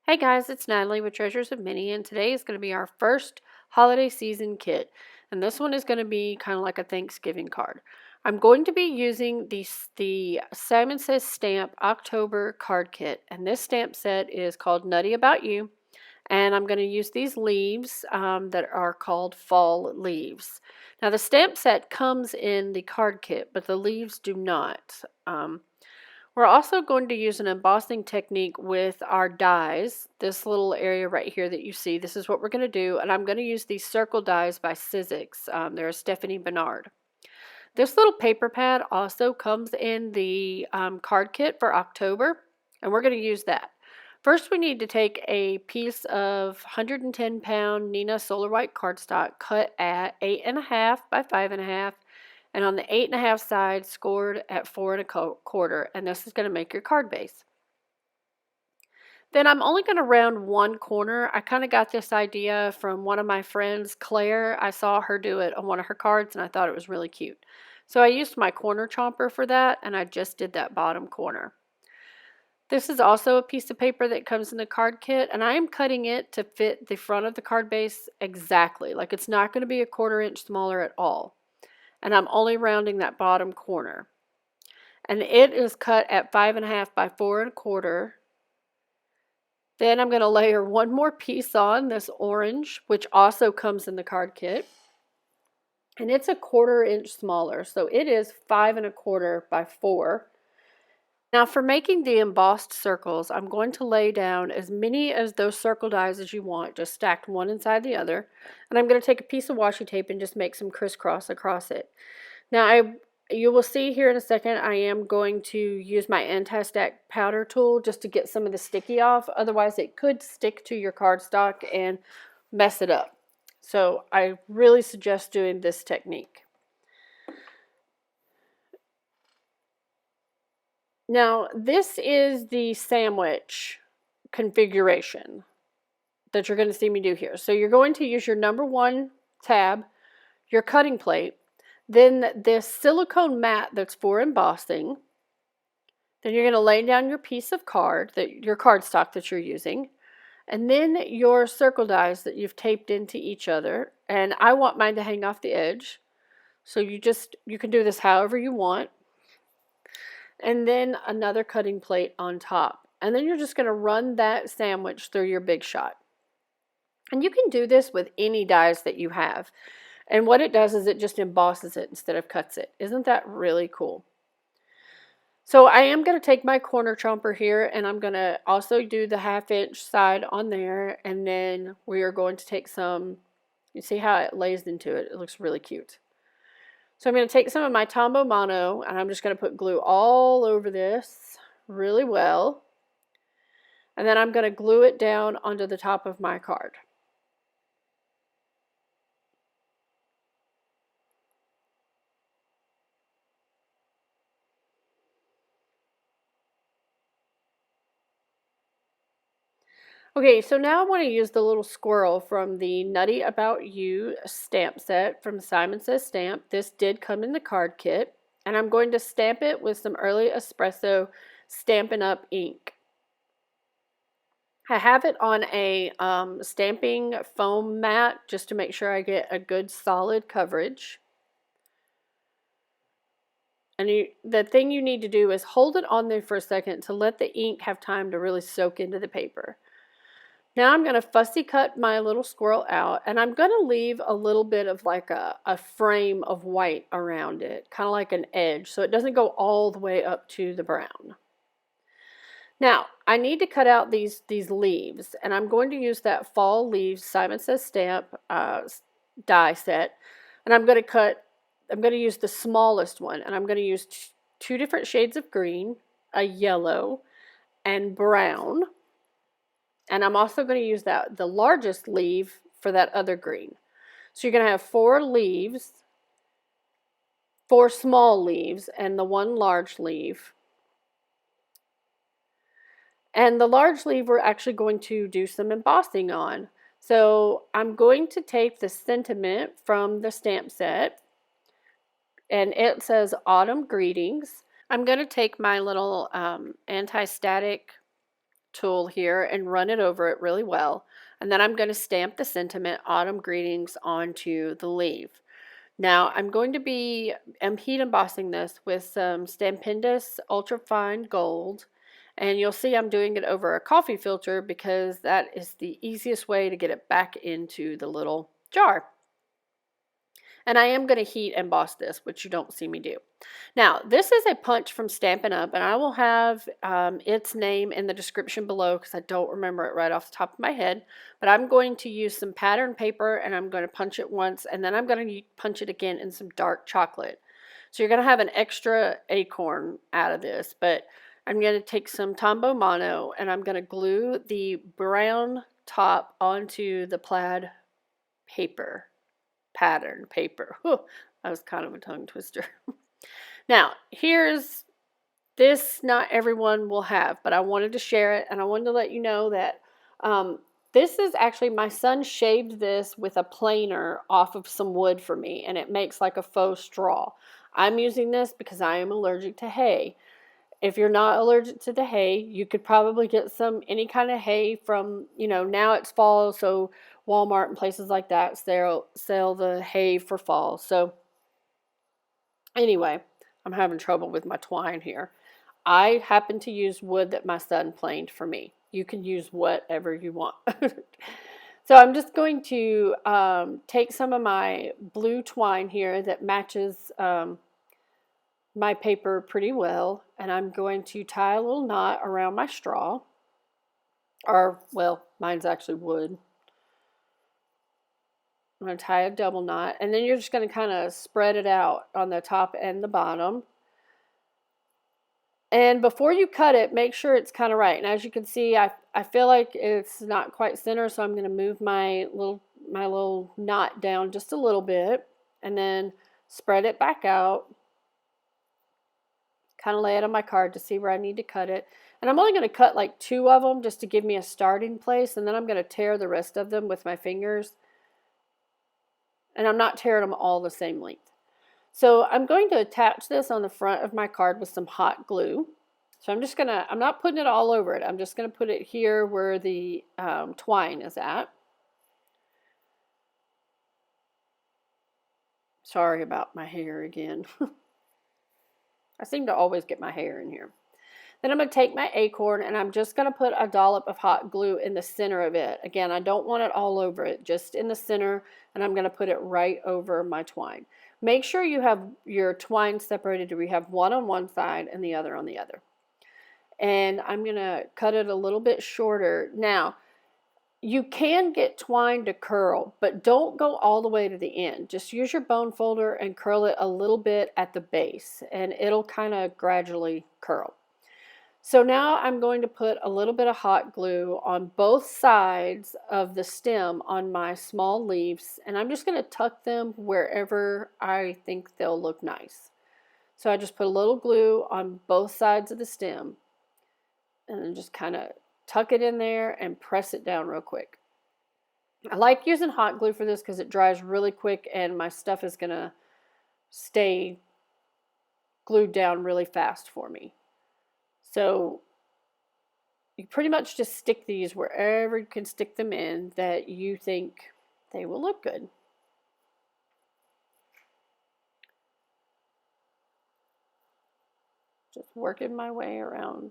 Hey guys, it's Natalie with Treasures of Minnie, and today is going to be our first holiday season kit. And this one is going to be kind of like a Thanksgiving card. I'm going to be using the Siomon Says Stamp October card kit, and this stamp set is called Nutty About You. And I'm going to use these leaves that are called fall leaves. Now the stamp set comes in the card kit, but the leaves do not. We're also going to use an embossing technique with our dies. This little area right here that you see, this is what we're going to do. And I'm going to use these circle dies by Sizzix. They're a Stephanie Bernard. This little paper pad also comes in the card kit for October, and we're going to use that. First, we need to take a piece of 110-pound Neenah Solar White cardstock cut at 8.5 by 5.5, and on the 8.5 side scored at 4.25, and this is going to make your card base. Then I'm only going to round one corner. I kind of got this idea from one of my friends, Claire. I saw her do it on one of her cards, and I thought it was really cute. So I used my corner chomper for that, and I just did that bottom corner. This is also a piece of paper that comes in the card kit, and I am cutting it to fit the front of the card base exactly. Like, it's not going to be a 1/4 inch smaller at all. And I'm only rounding that bottom corner. And it is cut at 5.5 by 4.25. Then I'm going to layer one more piece on, this orange, which also comes in the card kit. And it's a 1/4 inch smaller, so it is 5.25 by 4. Now for making the embossed circles, I'm going to lay down as many of those circle dies as you want, just stacked one inside the other. And I'm going to take a piece of washi tape and just make some crisscross across it. Now you will see here in a second, I am going to use my anti-stack powder tool just to get some of the sticky off. Otherwise it could stick to your cardstock and mess it up. So I really suggest doing this technique. Now, this is the sandwich configuration that you're going to see me do here. So you're going to use your number 1 tab, your cutting plate, then this silicone mat that's for embossing. Then you're going to lay down your piece of your cardstock that you're using, and then your circle dies that you've taped into each other. And I want mine to hang off the edge. So you can do this however you want. And then another cutting plate on top. And then you're just going to run that sandwich through your Big Shot. And you can do this with any dies that you have. And what it does is it just embosses it instead of cuts it. Isn't that really cool? So I am going to take my corner chomper here, and I'm going to also do the 1/2 inch side on there. And then we are going to take some, you see how it lays into it. It looks really cute. So I'm going to take some of my Tombow Mono, and I'm just going to put glue all over this really well. And then I'm going to glue it down onto the top of my card. Okay, so now I want to use the little squirrel from the Nutty About You stamp set from Siomon Says Stamp. This did come in the card kit, and I'm going to stamp it with some early espresso Stampin' Up ink. I have it on a stamping foam mat just to make sure I get a good solid coverage. And the thing you need to do is hold it on there for a second to let the ink have time to really soak into the paper. Now I'm going to fussy cut my little squirrel out, and I'm going to leave a little bit of like a frame of white around it, kind of like an edge, so it doesn't go all the way up to the brown. Now, I need to cut out these leaves, and I'm going to use that Fall Leaves Siomon Says Stamp die set, and I'm going to use the smallest one, and I'm going to use 2 different shades of green, a yellow, and brown. And I'm also going to use the largest leaf for that other green. So you're going to have 4 leaves, 4 small leaves, and the 1 large leaf. And the large leaf we're actually going to do some embossing on. So I'm going to take the sentiment from the stamp set, and it says Autumn Greetings. I'm going to take my little anti-static tool here and run it over it really well. And then I'm going to stamp the sentiment Autumn Greetings onto the leaf. Now I'm going to be heat embossing this with some Stampin'up Ultra Fine Gold. And you'll see I'm doing it over a coffee filter because that is the easiest way to get it back into the little jar. And I am going to heat emboss this, which you don't see me do. Now, this is a punch from Stampin' Up, and I will have its name in the description below because I don't remember it right off the top of my head. But I'm going to use some pattern paper, and I'm going to punch it once, and then I'm going to punch it again in some dark chocolate. So you're going to have an extra acorn out of this, but I'm going to take some Tombow Mono, and I'm going to glue the brown top onto the plaid paper. Pattern paper. Whew, that was kind of a tongue twister. Now, here's this, not everyone will have, but I wanted to share it, and I wanted to let you know that this is actually, my son shaved this with a planer off of some wood for me, and it makes like a faux straw. I'm using this because I am allergic to hay. If you're not allergic to the hay, you could probably get any kind of hay from, now it's fall, so Walmart and places like that sell the hay for fall. So anyway, I'm having trouble with my twine here. I happen to use wood that my son planed for me. You can use whatever you want. So I'm just going to take some of my blue twine here that matches my paper pretty well, and I'm going to tie a little knot around my straw, or, well, mine's actually wood. I'm going to tie a double knot, and then you're just going to kind of spread it out on the top and the bottom. And before you cut it, make sure it's kind of right. And as you can see, I feel like it's not quite center, so I'm going to move my little knot down just a little bit, and then spread it back out. Kind of lay it on my card to see where I need to cut it. And I'm only going to cut like 2 of them just to give me a starting place, and then I'm going to tear the rest of them with my fingers. And I'm not tearing them all the same length. So I'm going to attach this on the front of my card with some hot glue. So I'm not putting it all over it. I'm just going to put it here where the twine is at. Sorry about my hair again. I seem to always get my hair in here. Then I'm going to take my acorn, and I'm just going to put a dollop of hot glue in the center of it. Again, I don't want it all over it, just in the center, and I'm going to put it right over my twine. Make sure you have your twine separated to where you have one on one side and the other on the other. And I'm going to cut it a little bit shorter. Now, you can get twine to curl, but don't go all the way to the end. Just use your bone folder and curl it a little bit at the base, and it'll kind of gradually curl. So now I'm going to put a little bit of hot glue on both sides of the stem on my small leaves, and I'm just going to tuck them wherever I think they'll look nice. So I just put a little glue on both sides of the stem, and then just kind of tuck it in there and press it down real quick. I like using hot glue for this because it dries really quick and my stuff is going to stay glued down really fast for me. So you pretty much just stick these wherever you can stick them in that you think they will look good. Just working my way around.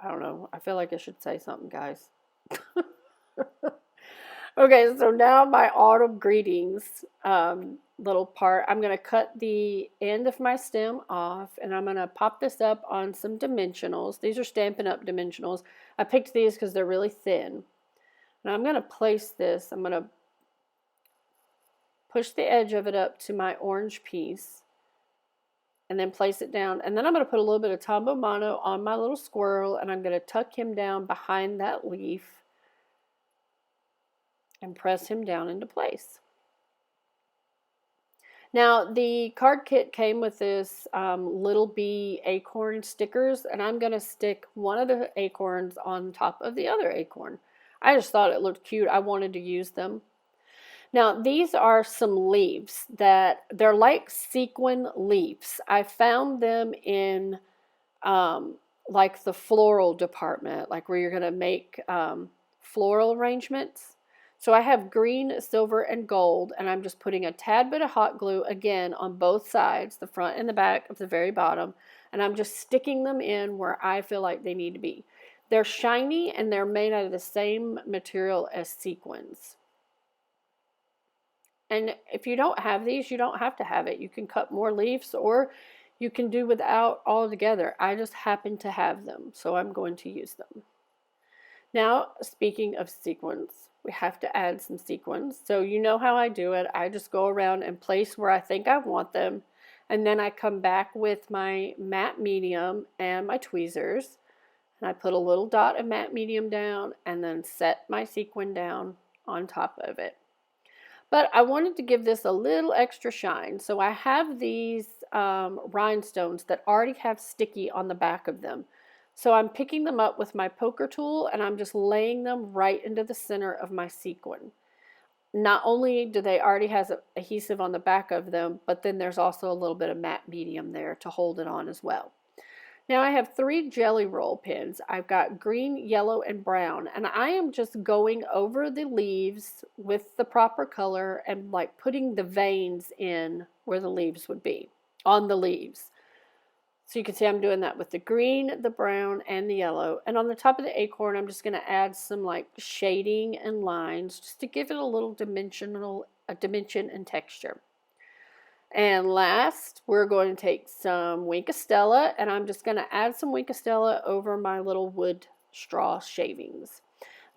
I don't know. I feel like I should say something, guys. Okay, so now my autumn greetings little part. I'm going to cut the end of my stem off, and I'm going to pop this up on some dimensionals. These are Stampin' Up! Dimensionals. I picked these because they're really thin. And I'm going to place this. I'm going to push the edge of it up to my orange piece, and then place it down. And then I'm going to put a little bit of Tombow Mono on my little squirrel, and I'm going to tuck him down behind that leaf and press him down into place. Now, the card kit came with this Little Bee acorn stickers, and I'm going to stick one of the acorns on top of the other acorn. I just thought it looked cute. I wanted to use them. Now, these are some leaves that they're like sequin leaves. I found them in like the floral department, like where you're going to make floral arrangements. So I have green, silver, and gold, and I'm just putting a tad bit of hot glue again on both sides, the front and the back of the very bottom, and I'm just sticking them in where I feel like they need to be. They're shiny and they're made out of the same material as sequins. And if you don't have these, you don't have to have it. You can cut more leaves or you can do without altogether. I just happen to have them, so I'm going to use them. Now, speaking of sequins, we have to add some sequins. So you know how I do it. I just go around and place where I think I want them. And then I come back with my matte medium and my tweezers. And I put a little dot of matte medium down and then set my sequin down on top of it. But I wanted to give this a little extra shine. So I have these rhinestones that already have sticky on the back of them. So I'm picking them up with my poker tool and I'm just laying them right into the center of my sequin. Not only do they already have adhesive on the back of them, but then there's also a little bit of matte medium there to hold it on as well. Now I have 3 jelly roll pins. I've got green, yellow, and brown, and I am just going over the leaves with the proper color and like putting the veins in where the leaves would be, on the leaves. So you can see I'm doing that with the green, the brown, and the yellow. And on the top of the acorn, I'm just going to add some like shading and lines just to give it a little dimension and texture. And last, we're going to take some Wink of Stella, and I'm just going to add some Wink of Stella over my little wood straw shavings.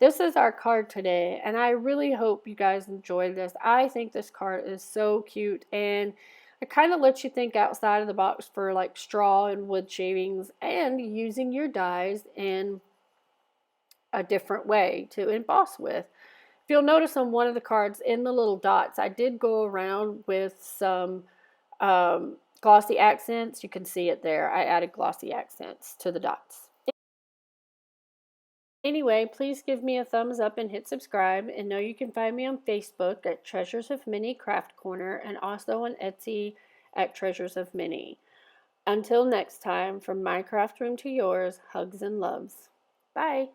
This is our card today, and I really hope you guys enjoyed this. I think this card is so cute, and it kind of lets you think outside of the box for like straw and wood shavings and using your dies in a different way to emboss with. If you'll notice on one of the cards in the little dots, I did go around with some glossy accents. You can see it there. I added glossy accents to the dots. Anyway, please give me a thumbs up and hit subscribe. And know you can find me on Facebook at Treasures of Minnie Craft Corner and also on Etsy at Treasures of Minnie. Until next time, from my craft room to yours, hugs and loves. Bye.